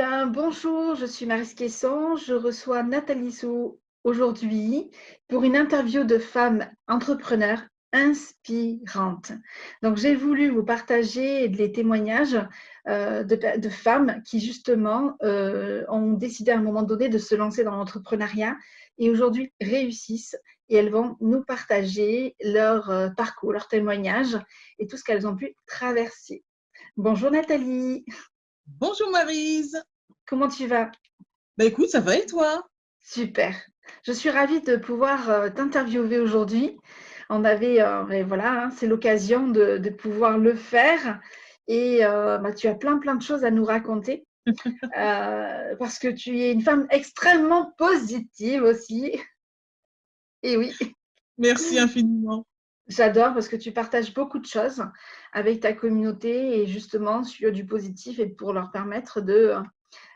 bien, bonjour, je suis Maryse Caisson. Je reçois Nathalie Sou aujourd'hui pour une interview de femmes entrepreneurs inspirantes. Donc, j'ai voulu vous partager les témoignages de femmes qui, justement, ont décidé à un moment donné de se lancer dans l'entrepreneuriat et aujourd'hui réussissent. Et elles vont nous partager leur parcours, leur témoignage et tout ce qu'elles ont pu traverser. Bonjour Nathalie, Bonjour Maryse. comment tu vas? Bah écoute, ça va et toi? Super. Je suis ravie de pouvoir t'interviewer aujourd'hui. On avait, et voilà, hein, c'est l'occasion de pouvoir le faire. Et tu as plein de choses à nous raconter parce que tu es une femme extrêmement positive aussi. Et oui, Merci infiniment. j'adore parce que tu partages beaucoup de choses avec ta communauté et justement sur du positif et pour leur permettre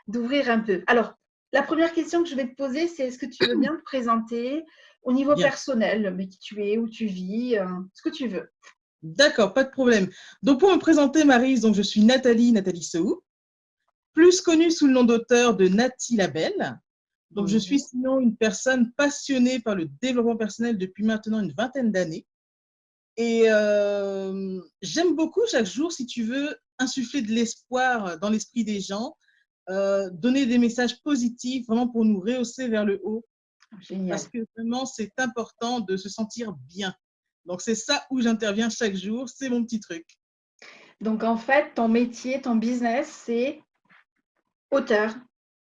d'ouvrir un peu. Alors, la première question que je vais te poser, c'est est-ce que tu veux bien te présenter au niveau Bien. personnel, mais qui tu es, où tu vis, ce que tu veux. D'accord, pas de problème. Donc pour me présenter Maryse, donc je suis Nathalie Sou, plus connue sous le nom d'auteur de Nati Label. Donc je suis Mhm. sinon une personne passionnée par le développement personnel depuis maintenant une vingtaine d'années. Et j'aime beaucoup chaque jour, si tu veux, insuffler de l'espoir dans l'esprit des gens, donner des messages positifs vraiment pour nous rehausser vers le haut. Parce Génial. que vraiment, c'est important de se sentir bien. Donc, c'est ça où j'interviens chaque jour, c'est mon petit truc. Donc, en fait, ton métier, ton business, c'est auteur.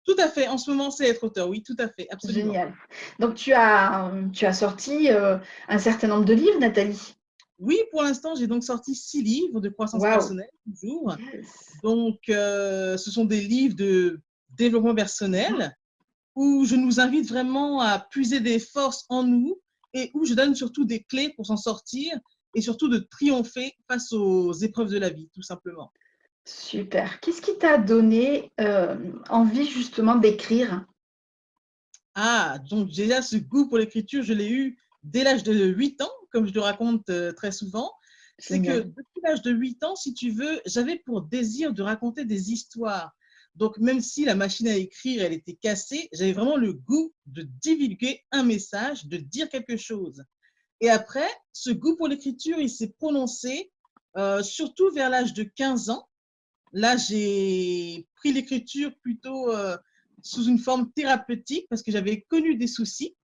Tout à fait, en ce moment, c'est être auteur, oui, tout à fait, absolument. Génial. Donc, tu as sorti un certain nombre de livres, Nathalie. Oui, pour l'instant, j'ai donc sorti 6 livres de croissance Waouh. personnelle, toujours. Yes. Donc, ce sont des livres de développement personnel où je nous invite vraiment à puiser des forces en nous et où je donne surtout des clés pour s'en sortir et surtout de triompher face aux épreuves de la vie, tout simplement. Super. Qu'est-ce qui t'a donné envie justement d'écrire? Ah, donc déjà, ce goût pour l'écriture, je l'ai eu dès l'âge de 8 ans, comme je le raconte très souvent. C'est que Génial. depuis l'âge de 8 ans, si tu veux, j'avais pour désir de raconter des histoires. Donc, même si la machine à écrire, elle était cassée, j'avais vraiment le goût de divulguer un message, de dire quelque chose. Et après, ce goût pour l'écriture, il s'est prononcé surtout vers l'âge de 15 ans. Là, j'ai pris l'écriture plutôt sous une forme thérapeutique parce que j'avais connu des soucis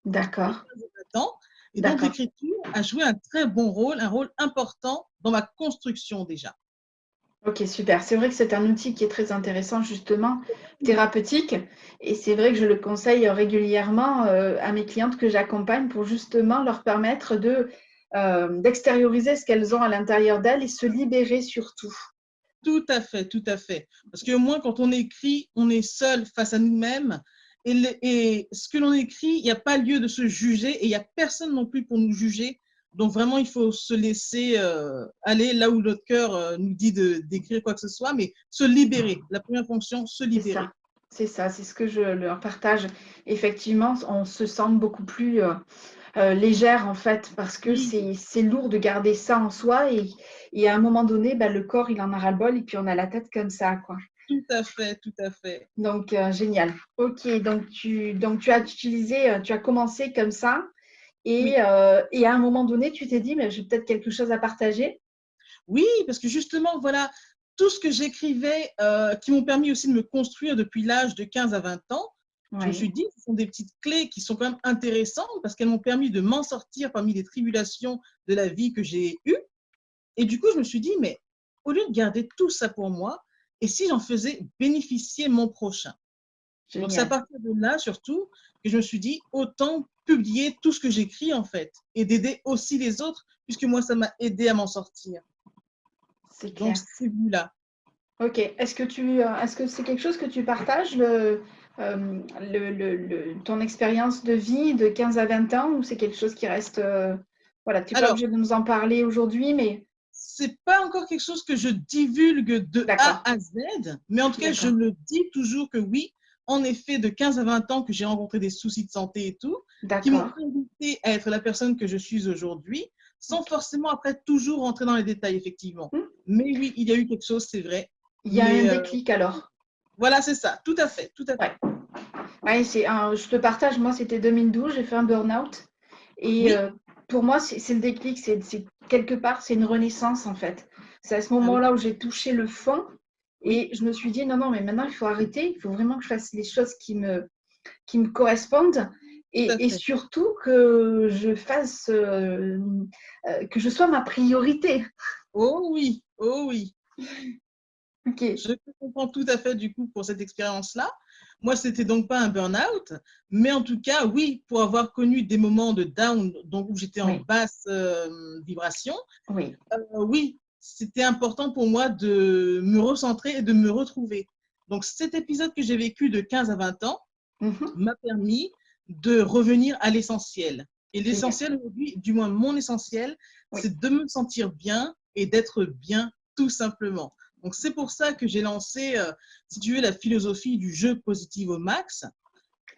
de D'accord. 15 et 20 ans. Et donc, D'accord. l'écriture a joué un très bon rôle, un rôle important dans ma construction déjà. OK, super. C'est vrai que c'est un outil qui est très intéressant justement, thérapeutique et c'est vrai que je le conseille régulièrement, à mes clientes que j'accompagne pour justement leur permettre d'extérioriser ce qu'elles ont à l'intérieur d'elles et se libérer surtout. Tout à fait, tout à fait. Parce que au moins, quand on écrit, on est seul face à nous-mêmes. Et ce que l'on écrit, il n'y a pas lieu de se juger et il n'y a personne non plus pour nous juger. Donc vraiment, il faut se laisser aller là où notre cœur nous dit d'écrire quoi que ce soit, mais se libérer. La première fonction, se C'est ça, libérer. c'est ce que je leur partage. Effectivement, on se sent beaucoup plus, légère en fait parce que Oui, c'est lourd de garder ça en soi et à un moment donné, le corps il en a ras-le-bol et puis on a la tête comme ça, quoi. tout à fait, tout à fait. Donc génial. OK, donc tu as utilisé, tu as commencé comme ça Oui. et à un moment donné, tu t'es dit: «Mais j'ai peut-être quelque chose à partager». Oui, parce que justement, voilà, tout ce que j'écrivais, qui m'ont permis aussi de me construire depuis l'âge de 15 à 20 ans, je me Oui. suis dit, ce sont des petites clés qui sont quand même intéressantes parce qu'elles m'ont permis de m'en sortir parmi les tribulations de la vie que j'ai eues. Et du coup, je me suis dit, mais au lieu de garder tout ça pour moi, et si j'en faisais bénéficier mon prochain? Donc, c'est à Génial, partir de là, surtout, que je me suis dit, autant publier tout ce que j'écris, en fait, et d'aider aussi les autres, puisque moi, ça m'a aidé à m'en sortir. c'est Donc, clair. c'est venu là. OK. Est-ce que c'est quelque chose que tu partages ton expérience de vie de 15 à 20 ans ou c'est quelque chose qui reste, voilà, tu es pas Alors, obligé de nous en parler aujourd'hui, mais c'est pas encore quelque chose que je divulgue de A d'accord, à Z, mais en tout cas, je d'accord, le dis toujours que oui, en effet, de 15 à 20 ans que j'ai rencontré des soucis de santé et tout, qui m'ont d'accord. invité à être la personne que je suis aujourd'hui, sans OK. forcément après toujours rentrer dans les détails, effectivement. Mmh. Mais oui, il y a eu quelque chose, c'est vrai. Il y a un Mais déclic alors? Voilà, c'est ça, tout à fait, tout à fait. Ouais. Ouais, je te partage, moi, c'était 2012, j'ai fait un burn-out. Et Oui, pour moi, c'est le déclic, quelque part, c'est une renaissance, en fait. C'est à ce ah oui, moment-là où j'ai touché le fond oui, et je me suis dit, non, non, mais maintenant, il faut arrêter, il faut vraiment que je fasse les choses qui me correspondent tout à et fait. surtout que je fasse, que je sois ma priorité. Oh oui, oh oui. Ok, Je te comprends tout à fait du coup pour cette expérience-là. Moi, c'était donc pas un burn-out, mais en tout cas, oui, pour avoir connu des moments de down, donc où j'étais en oui, basse vibration, oui. oui, c'était important pour moi de me recentrer et de me retrouver. Donc, cet épisode que j'ai vécu de 15 à 20 ans Mhm. m'a permis de revenir à l'essentiel. Et Génial. l'essentiel aujourd'hui, du moins mon essentiel, Oui, c'est de me sentir bien et d'être bien tout simplement. Donc c'est pour ça que j'ai lancé, si tu veux, la philosophie du jeu positif au max.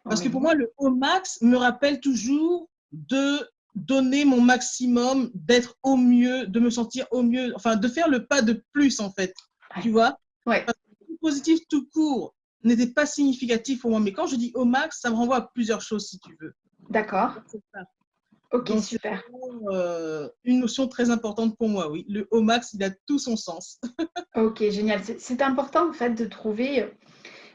Parce que pour oui. moi, le au max me rappelle toujours de donner mon maximum, d'être au mieux, de me sentir au mieux, enfin de faire le pas de plus en fait. Tu Ouais, vois? ouais, Parce que le positif tout court n'était pas significatif pour moi. Mais quand je dis au max, ça me renvoie à plusieurs choses si tu veux. d'accord. Donc, c'est ça. Ok, Donc, c'est super. vraiment une notion très importante pour moi, oui. Le au max, il a tout son sens. Ok, génial. C'est important en fait de trouver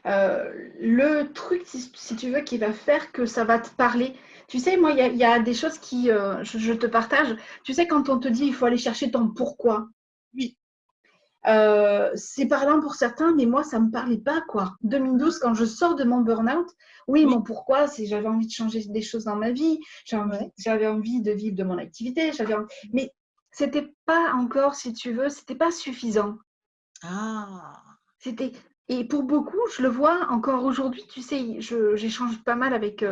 le truc, si tu veux, qui va faire que ça va te parler. Tu sais, moi, il y a des choses qui, je te partage. Tu sais, quand on te dit il faut aller chercher ton pourquoi, Oui. c'est parlant pour certains, mais moi, ça ne me parlait pas, quoi. 2012, Ah, quand je sors de mon burn-out, oui, mon oui. pourquoi, c'est j'avais envie de changer des choses dans ma vie, Ouais. j'avais envie de vivre de mon activité, mais c'était pas encore, si tu veux, c'était pas suffisant. Ah, C'était et pour beaucoup, je le vois encore aujourd'hui, tu sais, j'échange pas mal avec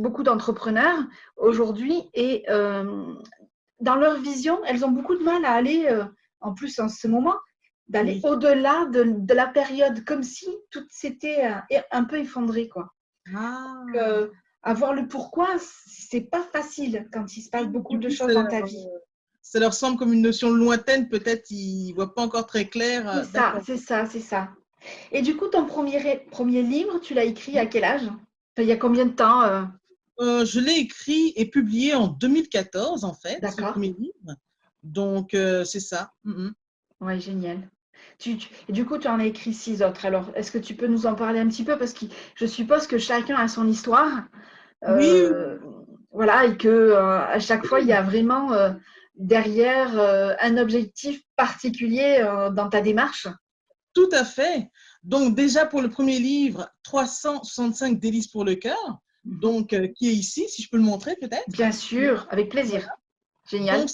beaucoup d'entrepreneurs oui. aujourd'hui et dans leur vision, elles ont beaucoup de mal à aller, en plus en ce moment, d'aller Oui. au-delà de la période, comme si tout s'était un peu effondré, quoi. Ah. Donc, avoir le pourquoi, c'est pas facile quand il se passe Oui, beaucoup du de coup, choses dans ta vie. ça leur semble comme une notion lointaine, peut-être ils ne voient pas encore très clair. C'est ça, D'accord. c'est ça, c'est ça. Et du coup, ton premier livre, tu l'as écrit à Oui. quel âge? Enfin, il y a combien de temps Je l'ai écrit et publié en 2014, en fait, ce D'accord. premier livre. Donc, c'est ça. Ouais, génial. Et du coup, tu en as écrit 6 autres. Alors, est-ce que tu peux nous en parler un petit peu? Parce que je suppose que chacun a son histoire. Oui, Euh, voilà, et que à chaque fois, il y a vraiment derrière un objectif particulier dans ta démarche. tout à fait. Donc, déjà pour le premier livre, 365 délices pour le cœur, Mhm. donc qui est ici, si je peux le montrer peut-être. Bien sûr, avec Voilà. plaisir. Donc, Génial.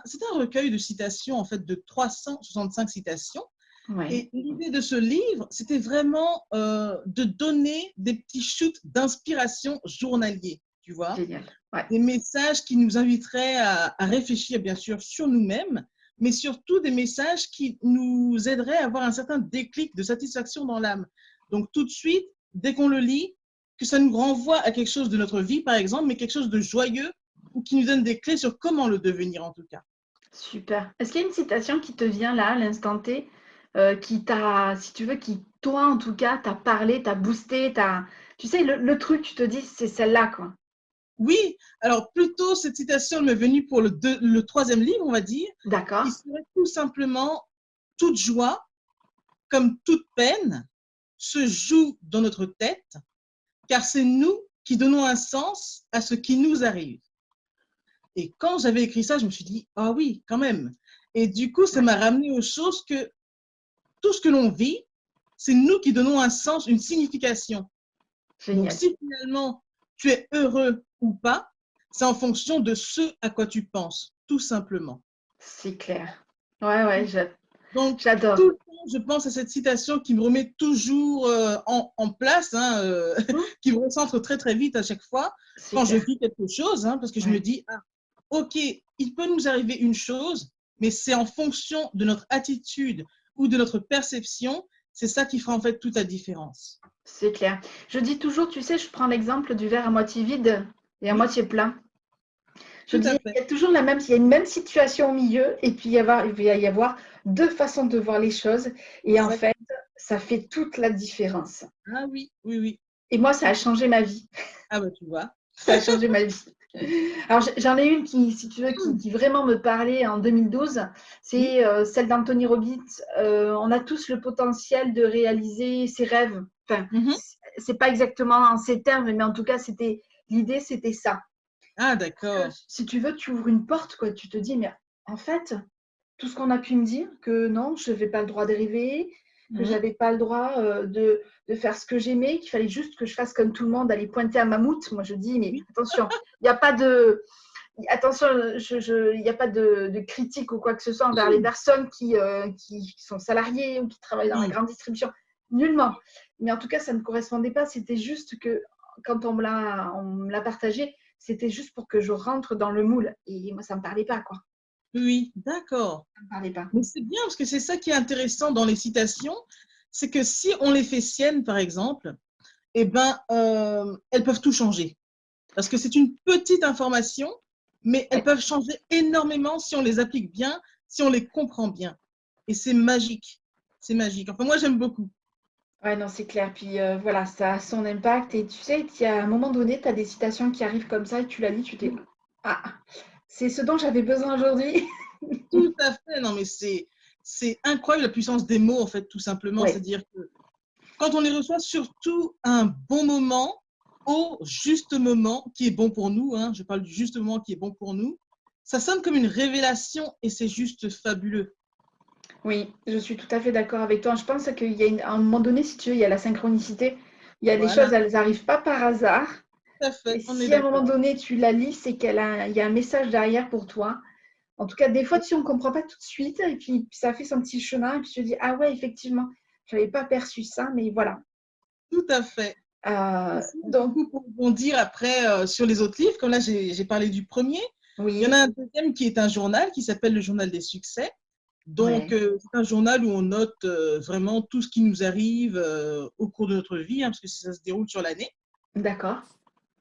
c'est un recueil de citations, en fait, de 365 citations. Ouais, Et l'idée de ce livre, c'était vraiment de donner des petits shoots d'inspiration journaliers, tu vois, génial. Ouais, des messages qui nous inviteraient à réfléchir, bien sûr, sur nous-mêmes, mais surtout des messages qui nous aideraient à avoir un certain déclic de satisfaction dans l'âme. Donc, tout de suite, dès qu'on le lit, que ça nous renvoie à quelque chose de notre vie, par exemple, mais quelque chose de joyeux ou qui nous donne des clés sur comment le devenir, en tout cas. super. Est-ce qu'il y a une citation qui te vient là, à l'instant T, qui t'a, si tu veux, qui, toi, en tout cas, t'a parlé, t'a boosté, tu sais, le truc, tu te dis, c'est celle-là, quoi. Oui, alors plutôt cette citation m'est venue pour le troisième livre, on va dire, qui D'accord. serait tout simplement toute joie, comme toute peine, se joue dans notre tête, car c'est nous qui donnons un sens à ce qui nous arrive. Et quand j'avais écrit ça, je me suis dit, ah oui, quand même. Et du coup, ça Ouais, m'a ramené aux choses que tout ce que l'on vit, c'est nous qui donnons un sens, une signification. Donc, génial. si finalement tu es heureux ou pas, c'est en fonction de ce à quoi tu penses, tout simplement. C'est clair. Ouais, ouais, Donc, tout j'adore. le temps, je pense à cette citation qui me remet toujours en place, hein, Hmm, qui me recentre très, très vite à chaque fois c'est quand je clair. vis quelque chose, hein, parce que je me Ouais, dis, ah, OK, il peut nous arriver une chose, mais c'est en fonction de notre attitude ou de notre perception, c'est ça qui fera en fait toute la différence. c'est clair. Je dis toujours, tu sais, je prends l'exemple du verre à moitié vide et à Oui, moitié plein. Je tout dis, à il y fait. a toujours il y a une même situation au milieu, et puis il va y avoir deux façons de voir les choses. Et en fait, Exactement. ça fait toute la différence. Ah oui, oui, oui. Et moi, ça a changé ma vie. Ah bah tu vois. Ça a changé ma vie. Alors, j'en ai une qui, si tu veux, qui vraiment me parlait en 2012. Oui. C'est celle d'Anthony Robbins. On a tous le potentiel de réaliser ses rêves. Enfin, Mhm. c'est pas exactement en ces termes, mais en tout cas, l'idée, c'était ça. Ah Parce que, d'accord. si tu veux, tu ouvres une porte, quoi. Tu te dis, mais en fait, tout ce qu'on a pu me dire, que non, je n'avais pas le droit de rêver, que Mhm. j'avais pas le droit de faire ce que j'aimais, qu'il fallait juste que je fasse comme tout le monde, aller pointer à mammouth. Moi, je dis, mais Oui. attention, il n'y a pas de, attention, il n'y a pas de critique ou quoi que ce soit envers les personnes qui sont salariées ou qui travaillent dans la Oui. grande distribution. Nullement. Mais en tout cas, ça ne correspondait pas. C'était juste que quand on me l'a partagé, c'était juste pour que je rentre dans le moule. Et moi, ça ne me parlait pas, quoi. Oui, d'accord. Ça ne me parlait pas. Mais c'est bien parce que c'est ça qui est intéressant dans les citations, c'est que si on les fait siennes, par exemple, eh ben, elles peuvent tout changer. Parce que c'est une petite information, mais elles Ouais. peuvent changer énormément si on les applique bien, si on les comprend bien. Et c'est magique. C'est magique. Enfin, moi, j'aime beaucoup. Ouais, non, c'est clair. Puis voilà, ça a son impact. Et tu sais, il y a un moment donné, tu as des citations qui arrivent comme ça et tu la lis, tu t'es ah, c'est ce dont j'avais besoin aujourd'hui. Tout à fait. Non, mais c'est incroyable la puissance des mots, en fait, tout simplement. Ouais, C'est-à-dire que quand on les reçoit, surtout à un bon moment, au juste moment qui est bon pour nous, hein, je parle du juste moment qui est bon pour nous, ça sonne comme une révélation et c'est juste fabuleux. oui, je suis tout à fait d'accord avec toi. Je pense qu'il y a à un moment donné, si tu veux, il y a la synchronicité. Il y a des Voilà, choses, elles n'arrivent pas par hasard. tout à Et fait, on est si à un moment d'accord. donné, tu la lis, c'est il y a un message derrière pour toi. En tout cas, des fois, on ne comprend pas tout de suite. Et puis, ça fait son petit chemin. Et puis, tu te dis, ah ouais, effectivement, je n'avais pas perçu ça. Mais voilà. Tout à fait. Et sinon, du Donc, coup, pour rebondir après sur les autres livres, comme là j'ai parlé du premier, il y en a oui, un deuxième qui est un journal qui s'appelle le Journal des succès. Donc, ouais, c'est un journal où on note vraiment tout ce qui nous arrive au cours de notre vie, hein, parce que ça se déroule sur l'année. d'accord.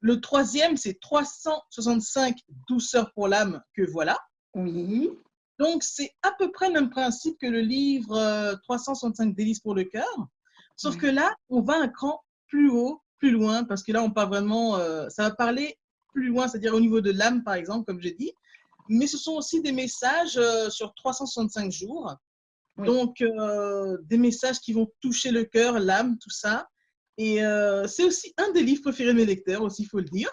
Le troisième, c'est 365 douceurs pour l'âme que voilà. Oui, Donc, c'est à peu près le même principe que le livre 365 délices pour le cœur. Sauf que ouais, là, on va un cran plus haut, plus loin, parce que là, on parle vraiment, ça va parler plus loin, c'est-à-dire au niveau de l'âme, par exemple, comme j'ai dit. Mais ce sont aussi des messages sur 365 jours. oui. Donc, des messages qui vont toucher le cœur, l'âme, tout ça. Et c'est aussi un des livres préférés de mes lecteurs, aussi, il faut le dire.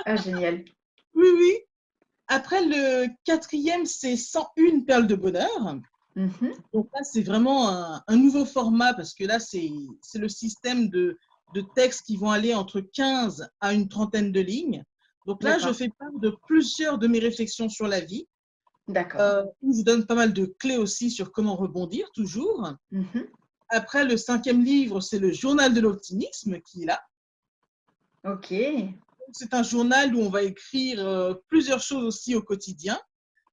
Ah, génial. Oui, oui. Après, le quatrième, c'est 101 perles de bonheur. Mhm, Donc là, c'est vraiment un nouveau format parce que là, c'est le système de textes qui vont aller entre 15 à une trentaine de lignes. Donc là, je d'accord, fais part de plusieurs de mes réflexions sur la vie. d'accord. Où je donne pas mal de clés aussi sur comment rebondir toujours. Mhm, Après, le cinquième livre, c'est le journal de l'optimisme qui est là. ok, C'est un journal où on va écrire plusieurs choses aussi au quotidien,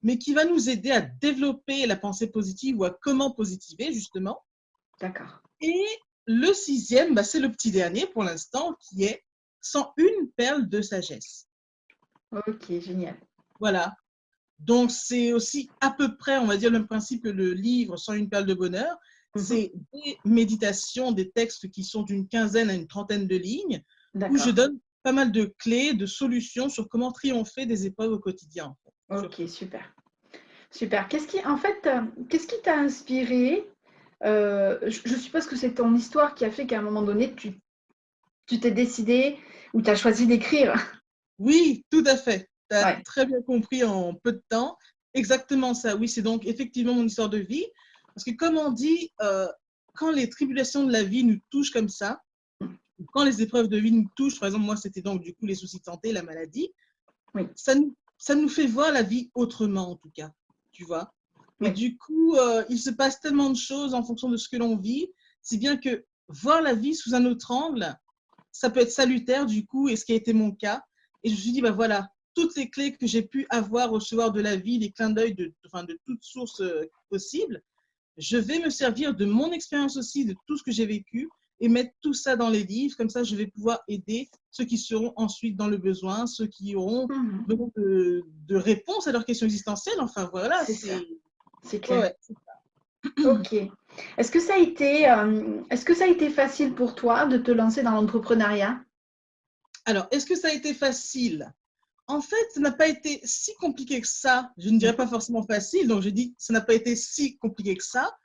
mais qui va nous aider à développer la pensée positive ou à comment positiver justement. d'accord. Et le sixième, bah, c'est le petit dernier pour l'instant, qui est 101 perles de sagesse. Ok, génial. Voilà. Donc, c'est aussi à peu près, on va dire, le même principe que le livre 101 perles de bonheur. Mhm, C'est des méditations, des textes qui sont d'une quinzaine à une trentaine de lignes, où je d'accord. donne pas mal de clés, de solutions sur comment triompher des épreuves au quotidien, en fait, Ok, surtout. super. Super. En fait, qu'est-ce qui t'a inspiré je suppose que c'est ton histoire qui a fait qu'à un moment donné, tu t'es décidé ou tu as choisi d'écrire. Oui, tout à fait. Tu as Ouais. très bien compris en peu de temps. Exactement ça. Oui, c'est donc effectivement mon histoire de vie. Parce que comme on dit, quand les tribulations de la vie nous touchent comme ça, quand les épreuves de vie nous touchent, par exemple, moi, c'était donc du coup les soucis de santé, la maladie, Oui, ça nous fait voir la vie autrement, en tout cas. Tu vois? Et oui, du coup, il se passe tellement de choses en fonction de ce que l'on vit, si bien que voir la vie sous un autre angle, ça peut être salutaire du coup, et ce qui a été mon cas. Et je me suis dit, bah voilà, toutes les clés que j'ai pu avoir, recevoir de la vie, les clins d'œil enfin, de toutes sources possibles, je vais me servir de mon expérience aussi, de tout ce que j'ai vécu, et mettre tout ça dans les livres. Comme ça, je vais pouvoir aider ceux qui seront ensuite dans le besoin, ceux qui auront mhm, besoin de réponses à leurs questions existentielles. Enfin voilà, c'est ça, c'est ouais, clair. ouais. Ok. Est-ce que ça a été facile pour toi de te lancer dans l'entrepreneuriat? Alors, est-ce que ça a été facile? En fait, ça n'a pas été si compliqué que ça. Je ne dirais pas Mhm. forcément facile, donc je dis ça n'a pas été si compliqué que ça.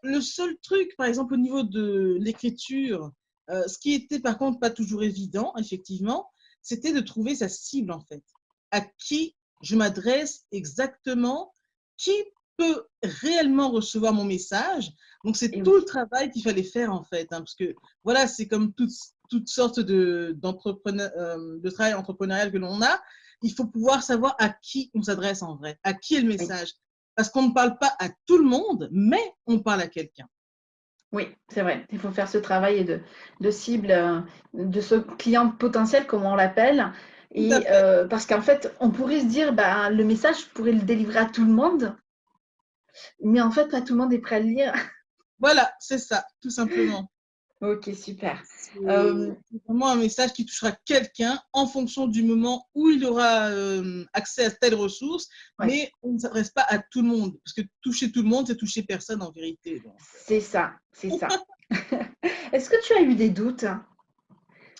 Le seul truc, par exemple, au niveau de l'écriture, ce qui était par contre pas toujours évident, effectivement, c'était de trouver sa cible en fait. À qui je m'adresse exactement, qui peut réellement recevoir mon message. Donc, c'est Et tout le oui. travail qu'il fallait faire en fait, hein, parce que voilà, c'est comme toutes sortes de travail entrepreneurial que l'on a. Il faut pouvoir savoir à qui on s'adresse en vrai, à qui est le Oui. message. Parce qu'on ne parle pas à tout le monde, mais on parle à quelqu'un. Oui, c'est vrai. Il faut faire ce travail de cible, de ce client potentiel, comme on l'appelle. Tout à Et fait. parce qu'en fait, on pourrait se dire, bah, le message, je pourrais le délivrer à tout le monde, mais en fait, pas tout le monde est prêt à le lire. Voilà, c'est ça, tout simplement. Ok, super. C'est vraiment un message qui touchera quelqu'un en fonction du moment où il aura accès à telle ressource, Ouais, mais on ne s'adresse pas à tout le monde, parce que toucher tout le monde, c'est toucher personne en vérité. Donc. c'est ça, c'est ça. Est-ce que tu as eu des doutes?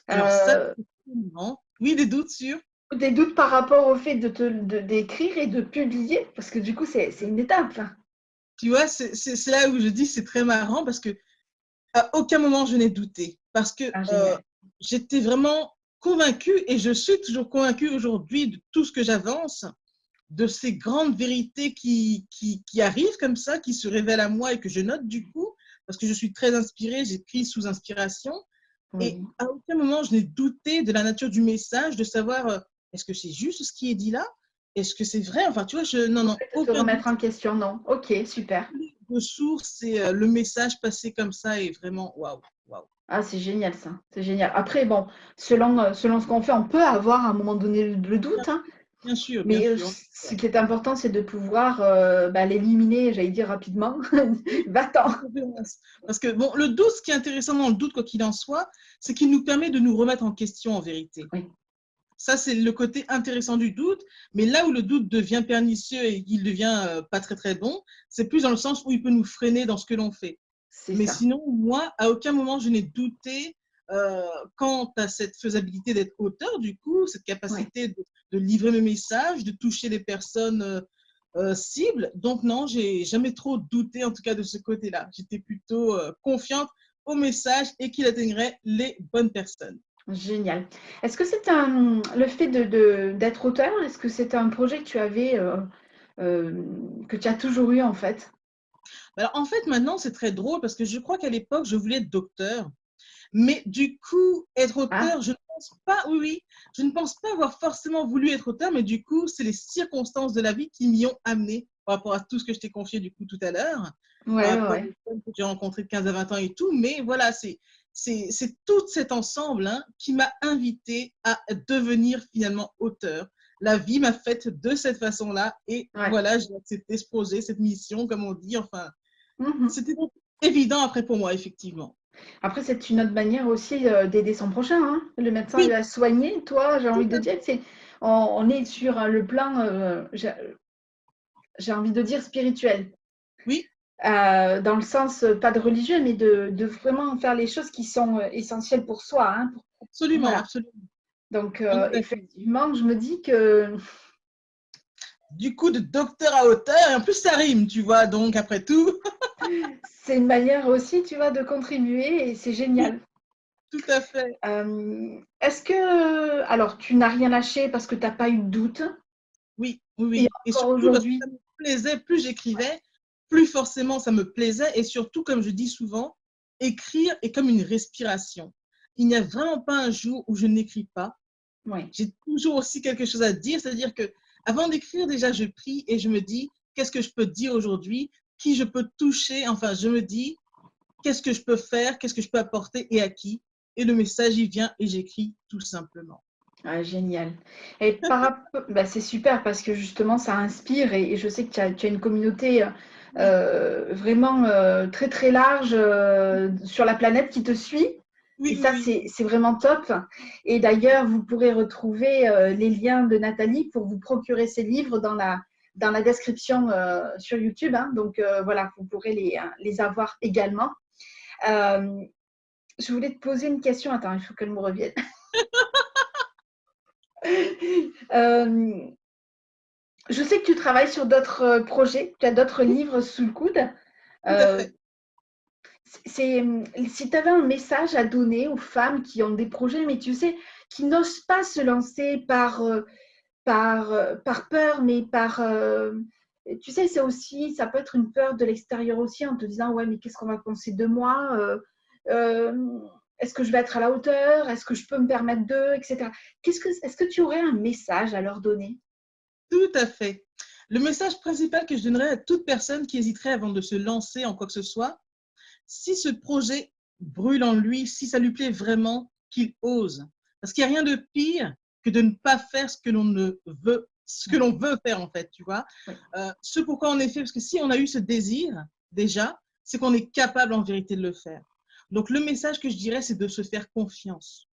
Alors ça, Euh, c'est vraiment, oui, des doutes sur. des doutes par rapport au fait d'écrire et de publier? Parce que du coup, c'est une étape. Tu vois, c'est là où je dis c'est très marrant parce que à aucun moment je n'ai douté parce que Ah, génial. j'étais vraiment convaincue et je suis toujours convaincue aujourd'hui de tout ce que j'avance, de ces grandes vérités qui arrivent comme ça, qui se révèlent à moi et que je note du coup, parce que je suis très inspirée, j'écris sous inspiration. Et Oui. à aucun moment je n'ai douté de la nature du message, de savoir est-ce que c'est juste ce qui est dit là? Est-ce que c'est vrai? Enfin, tu vois, non, non, De te aucun doute. remettre en question, non. Ok, super. De source et le message passé comme ça est vraiment waouh, waouh. Ah, c'est génial ça, c'est génial. Après, bon, selon ce qu'on fait, on peut avoir à un moment donné le doute, hein, Bien sûr, bien mais sûr. ce qui est important, c'est de pouvoir bah, l'éliminer, j'allais dire rapidement. Oui, Va-t'en. parce que bon, le doute, ce qui est intéressant dans le doute, quoi qu'il en soit, c'est qu'il nous permet de nous remettre en question en vérité. Oui, Ça, c'est le côté intéressant du doute. Mais là où le doute devient pernicieux et qu'il devient pas très très bon, c'est plus dans le sens où il peut nous freiner dans ce que l'on fait. c'est Mais ça. sinon, moi, à aucun moment, je n'ai douté quant à cette faisabilité d'être auteur, du coup, cette Oui. capacité de livrer mes messages, de toucher les personnes cibles. Donc, non, j'ai jamais trop douté, en tout cas, de ce côté-là. J'étais plutôt confiante au message et qu'il atteindrait les bonnes personnes. Génial. Est-ce que c'est le fait d'être auteur, est-ce que c'est un projet que tu avais, que tu as toujours eu en fait? Alors, en fait, maintenant, c'est très drôle parce que je crois qu'à l'époque, je voulais être docteur. Mais du coup, être Ah, auteur, je ne pense pas, oui, oui, je ne pense pas avoir forcément voulu être auteur, mais du coup, c'est les circonstances de la vie qui m'y ont amené par rapport à tout ce que je t'ai confié du coup tout à l'heure, par ouais, ouais, rapport ouais. aux femmes que j'ai rencontrées de 15 à 20 ans et tout. Mais voilà, c'est tout cet ensemble hein, qui m'a invité à devenir finalement auteur. La vie m'a faite de cette façon-là et Ouais. voilà, j'ai accepté ce projet, cette mission, comme on dit. Enfin, Mhm. c'était donc évident après pour moi, effectivement. Après, c'est une autre manière aussi d'aider son prochain, hein. Le médecin Oui, lui a soigné. Toi, j'ai tout envie de à dire, on est sur le plan, j'ai envie de dire spirituel. oui, Dans le sens, pas de religieux, mais de vraiment faire les choses qui sont essentielles pour soi, hein. absolument, Voilà. absolument. Donc, On est d'accord. effectivement, je me dis que Du coup, de docteur à auteur, et en plus, ça rime, tu vois, donc après tout, c'est une manière aussi, tu vois, de contribuer et c'est oui, génial. tout à fait. Est-ce que, alors, tu n'as rien lâché parce que tu n'as pas eu de doute Oui, oui, et oui. Et encore surtout parce que aujourd'hui? ça me plaisait, plus j'écrivais, plus forcément ça me plaisait. Et surtout, comme je dis souvent, écrire est comme une respiration. Il n'y a vraiment pas un jour où je n'écris pas. Oui. J'ai toujours aussi quelque chose à dire, c'est-à-dire que avant d'écrire, déjà, je prie et je me dis, qu'est-ce que je peux dire aujourd'hui? Qui je peux toucher? Enfin, je me dis, qu'est-ce que je peux faire, qu'est-ce que je peux apporter et à qui. Et le message, il vient et j'écris tout simplement. Ah, génial. Et bah, c'est super parce que justement, ça inspire et je sais que tu as une communauté Oui, vraiment très très large sur la planète qui te suit. Et oui, oui, ça, oui. c'est vraiment top. Et d'ailleurs, vous pourrez retrouver les liens de Nathalie pour vous procurer ses livres dans la description sur YouTube. Hein, donc, voilà, vous pourrez les avoir également. Je voulais te poser une question. Attends, il faut qu'elle me revienne. Je sais que tu travailles sur d'autres projets, tu as d'autres livres sous le coude. Tout à fait. Si tu avais un message à donner aux femmes qui ont des projets, mais tu sais, qui n'osent pas se lancer par peur, mais tu sais, ça peut être une peur de l'extérieur aussi, en te disant, ouais, mais qu'est-ce qu'on va penser de moi est-ce que je vais être à la hauteur? Est-ce que je peux me permettre d'eux, etc. Est-ce que tu aurais un message à leur donner? Tout à fait. Le message principal que je donnerais à toute personne qui hésiterait avant de se lancer en quoi que ce soit, si ce projet brûle en lui, si ça lui plaît vraiment, qu'il ose. Parce qu'il n'y a rien de pire que de ne pas faire ce que l'on veut faire en fait, tu vois. Oui. Ce pourquoi on est fait, parce que si on a eu ce désir déjà, c'est qu'on est capable en vérité de le faire. Donc le message que je dirais, c'est de se faire confiance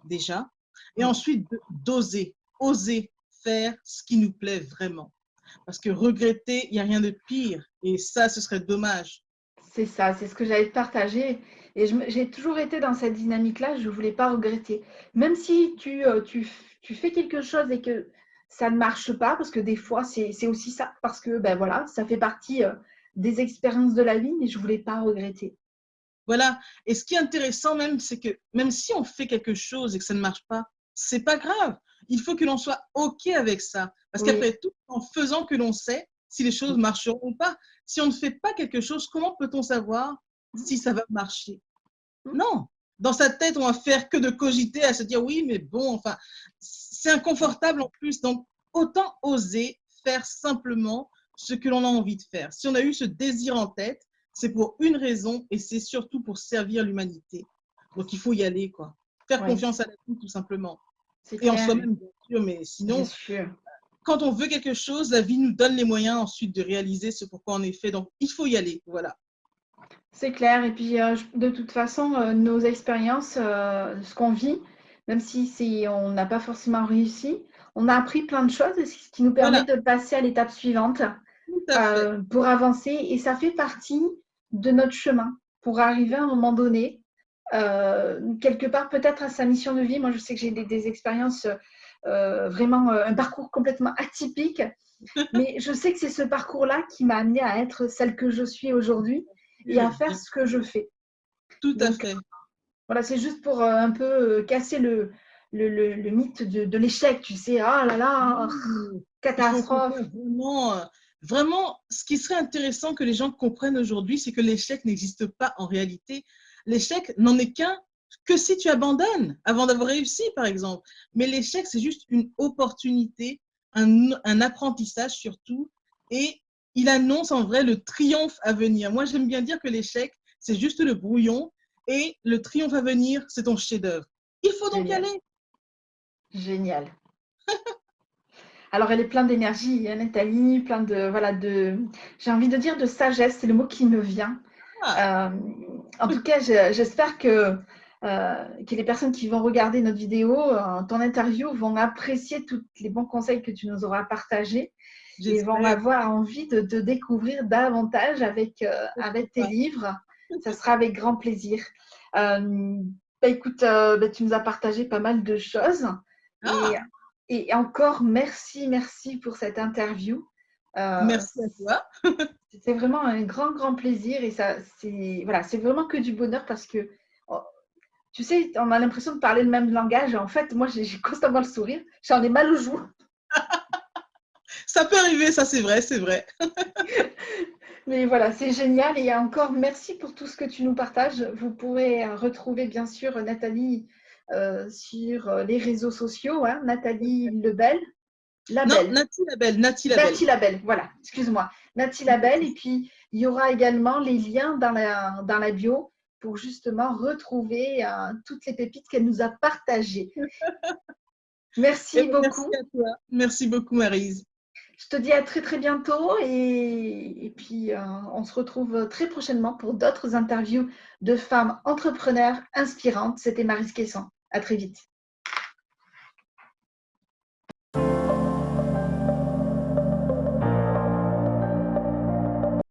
déjà, et ensuite d'oser, oser faire ce qui nous plaît vraiment. Parce que regretter, il n'y a rien de pire, et ça, ce serait dommage. C'est ça, c'est ce que j'allais te partager. Et j'ai toujours été dans cette dynamique-là, je ne voulais pas regretter. Même si tu fais quelque chose et que ça ne marche pas, parce que des fois, c'est aussi ça, parce que ben voilà, ça fait partie des expériences de la vie, mais je ne voulais pas regretter. Voilà. Et ce qui est intéressant même, c'est que même si on fait quelque chose et que ça ne marche pas, c'est pas grave. Il faut que l'on soit OK avec ça. Parce Oui, qu'après tout, en faisant que l'on sait si les choses marcheront ou pas. Si on ne fait pas quelque chose, comment peut-on savoir si ça va marcher? Non. Dans sa tête, on va faire que de cogiter à se dire oui, mais bon, enfin, c'est inconfortable en plus. Donc, autant oser faire simplement ce que l'on a envie de faire. Si on a eu ce désir en tête, c'est pour une raison et c'est surtout pour servir l'humanité. Donc, il faut y aller, quoi. Faire oui, confiance à la vie, tout simplement. c'est Et en clair, soi-même, bien sûr, mais bien sinon, sûr. quand on veut quelque chose, la vie nous donne les moyens ensuite de réaliser ce pourquoi on est fait. Donc, il faut y aller. Voilà. C'est clair. Et puis, de toute façon, nos expériences, ce qu'on vit, même si on n'a pas forcément réussi, on a appris plein de choses, ce qui nous permet Voilà. de passer à l'étape suivante Tout à fait. pour avancer. Et ça fait partie de notre chemin pour arriver à un moment donné, quelque part peut-être à sa mission de vie. Moi, je sais que j'ai des expériences, vraiment un parcours complètement atypique, mais je sais que c'est ce parcours-là qui m'a amenée à être celle que je suis aujourd'hui et à faire Bien, ce que je fais. tout à Donc fait. voilà, c'est juste pour un peu casser le mythe de l'échec, tu sais, ah là là, Oui, il faut au catastrophe. contraire vraiment, vraiment, ce qui serait intéressant que les gens comprennent aujourd'hui, c'est que l'échec n'existe pas en réalité. L'échec n'en est qu'un que si tu abandonnes avant d'avoir réussi, par exemple. Mais l'échec, c'est juste une opportunité, un apprentissage surtout, et il annonce en vrai le triomphe à venir. Moi, j'aime bien dire que l'échec, c'est juste le brouillon, et le triomphe à venir, c'est ton chef-d'œuvre. Il faut donc y Génial, aller. génial. Alors, elle est pleine d'énergie, hein, Nathalie, plein de, voilà, j'ai envie de dire de sagesse, c'est le mot qui me vient. Ah, Euh, En tout cas, j'espère que les personnes qui vont regarder notre vidéo, ton interview, vont apprécier tous les bons conseils que tu nous auras partagés et vont j'espère. avoir envie de te découvrir davantage avec tes Pas. livres. Ça sera avec grand plaisir. Écoute, tu nous as partagé pas mal de choses et, Ah, et encore merci, merci pour cette interview. Euh, merci à toi. C'était vraiment un grand, grand plaisir et ça, c'est vraiment que du bonheur parce que, oh, tu sais, on a l'impression de parler le même langage. En fait, moi, j'ai constamment le sourire. J'en ai mal aux joues. Ça peut arriver, ça c'est vrai, c'est vrai. Mais voilà, c'est génial. Et encore, merci pour tout ce que tu nous partages. Vous pourrez retrouver, bien sûr, Nathalie sur les réseaux sociaux. Hein, Nathalie Lebel. Non, Label. Nati Labelle, Nati Labelle. Nati Label, voilà, excuse-moi. Nati Label, et puis il y aura également les liens dans la bio pour justement retrouver toutes les pépites qu'elle nous a partagées. Eh Merci bien, merci beaucoup. à toi. Merci beaucoup, Maryse. Je te dis à très très bientôt et puis on se retrouve très prochainement pour d'autres interviews de femmes entrepreneurs inspirantes. C'était Maryse Quesson. À très vite.